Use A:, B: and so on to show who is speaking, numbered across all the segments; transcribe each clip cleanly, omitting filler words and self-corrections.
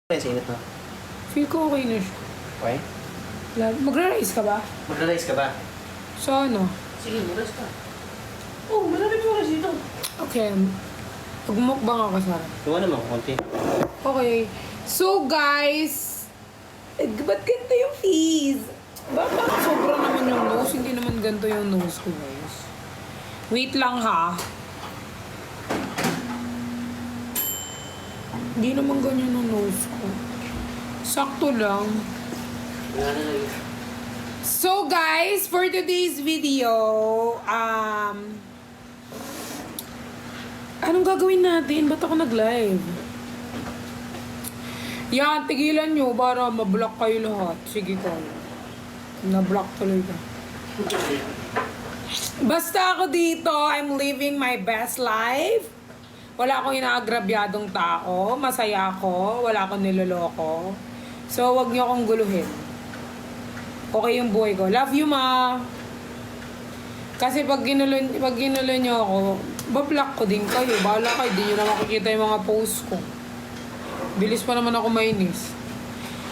A: Sa init mo.
B: Feel ko okay na siya.
A: Okay?
B: Magra-rice ka ba?
A: Magra-rice ka ba?
B: So ano?
A: Sige, mag-rice ka. Oo, malapit mo rice dito.
B: Okay. Magmukbang ako, Sarah.
A: Gawa naman, konti.
B: Okay. So guys, ba't ganito yung fees? Bakit sobra naman yung nose? Hindi naman ganito yung nose ko, guys. Wait lang ha. Hindi naman ganyan yung nose ko. Sakto lang.
A: Wala na lang.
B: So guys, for today's video, anong gagawin natin? Ba't ako nag-live? Yan, tigilan nyo para ma-block kayo lahat. Sige ko. Na-block tuloy ka. Basta ako dito, I'm living my best life. Wala akong inaagrabyadong tao. Masaya ako. Wala akong niloloko. So, wag niyo akong guluhin. Okay yung buhay ko. Love you, ma! Kasi pag ginulo niyo ako, bablock ko din kayo. Bahala kayo. Di nyo na makikita yung mga post ko. Bilis pa naman ako mainis.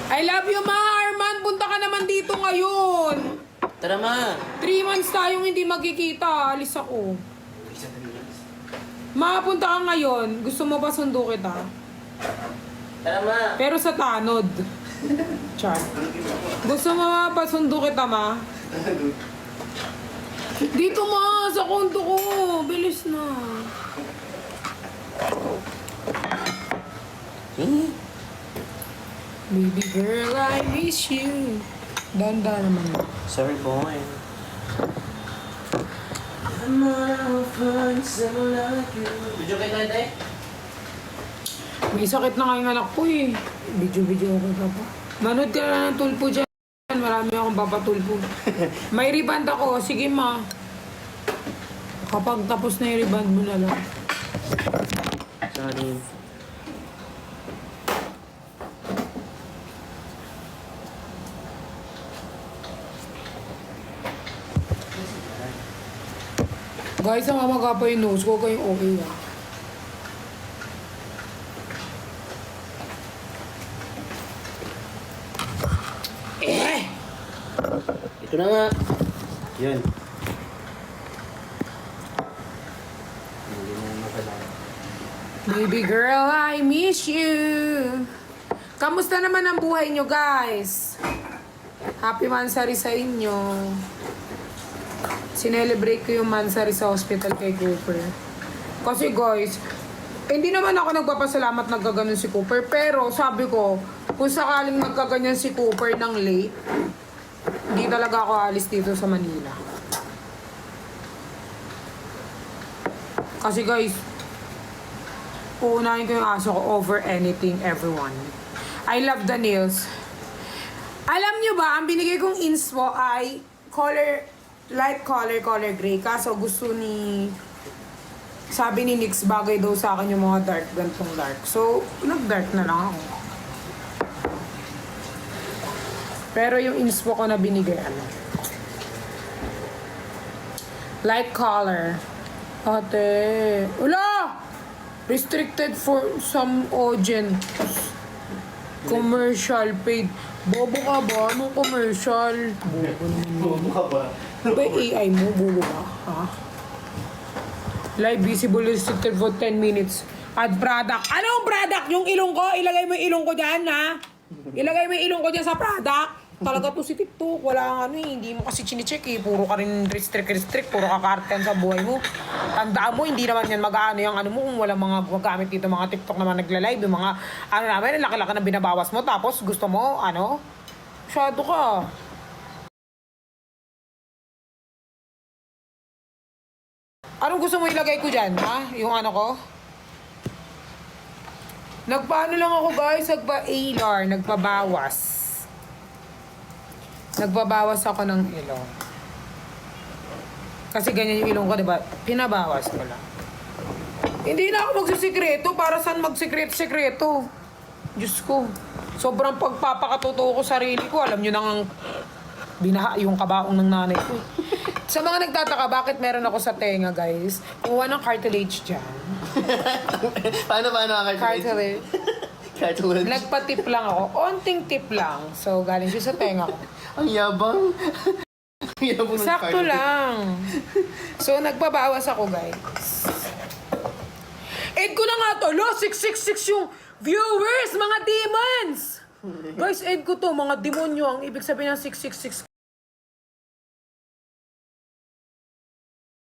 B: I love you, ma! Arman, punta ka naman dito ngayon.
A: Tara, ma!
B: 3 months tayong hindi magkikita. Alis ako. Ma, punta ka ngayon. Gusto mo ba sundo kita?
A: Tara, ma!
B: Pero sa tanod. Char. Gusto mo ma, pasundo kita, ma? Dito, ma! Sa konto ko. Bilis na. Baby girl, I miss you. Danda naman.
A: Sorry, boy. I'm gonna find someone like you. Video kayo tayo, tayo?
B: May sakit na ngayong anak ko eh. Video ako ka pa. Manood ka na ng tulpo dyan. Marami akong papatulpo. May riband ako. Sige ma. Kapag tapos na yung riband mo na lang.
A: Sorry.
B: Guys, ang mamaga pa yung nose ko. Kayong okay ah.
A: Ito na nga. Yun. Hindi na mapala.
B: Baby girl, I miss you. Kamusta naman ang buhay nyo, guys? Happy Mansari sa inyo. Sinelebrate ko yung Mansari sa hospital kay Cooper. Kasi guys, hindi naman ako nagpapasalamat nagkaganon si Cooper. Pero sabi ko, kung sakaling nagkaganyan si Cooper ng late, hindi talaga ako alis dito sa Manila. Kasi guys, uunahin ko yung aso ko over anything, everyone. I love the nails. Alam nyo ba, ang binigay kong inspo ay light color gray. Kaso gusto ni... Sabi ni Nix, bagay daw sa akin yung mga dark, gantong dark. So, nag-dark na lang ako. Pero yung inspo ko na binigay, ano? Light color. Ate. Wala! Restricted for some audience. Commercial paid. Bobo ka ba? Anong commercial? Bobo naman.
A: Bobo ka ba?
B: Ba AI mo? Bobo ka? Ha? Live visible restricted for 10 minutes. Add product. Anong product? Yung ilong ko? Ilagay mo yung ilong ko dyan, ha? Ilagay mo yung ilong ko dyan sa product. Talaga to si TikTok. Wala kang ano eh. Hindi mo kasi chinecheck eh. Puro ka rin restrict. Puro ka karten sa buhay mo. Tandaan mo, hindi naman yan mag-ano yung ano mo kung walang mga magamit dito mga TikTok naman nagla-live. Yung mga ano namin, laki-laki na binabawas mo. Tapos gusto mo, ano? Masyado ka. Anong gusto mo ilagay ko dyan, ha? Yung ano ko? Nagpaano lang ako guys, nagpa-ALAR, nagpabawas. Nagbabawas ako ng ilong. Kasi ganyan yung ilong ko, diba? Pinabawas ko lang. Hindi na ako magsisikreto. Para saan magsikreto-sikreto? Diyos ko. Sobrang pagpapakatotoo ko sarili ko. Alam nyo nang binaha yung kabaong ng nanay ko. Sa mga nagtataka, bakit meron ako sa tenga, guys? Kuha ng cartilage dyan.
A: paano ang cartilage?
B: Cartilage.
A: Kahit wala.
B: Nagpa-tip lang ako. Onting tip lang. So, galing siya sa tenga ko.
A: Ang yabang. Ang yabang ng
B: Sakto
A: card.
B: lang. So, nagbabawas ako, guys. Aid ko na nga to. Lo, 666 yung viewers, mga demons! Guys, aid ko to. Mga demonyo. Ang ibig sabihin ng 666.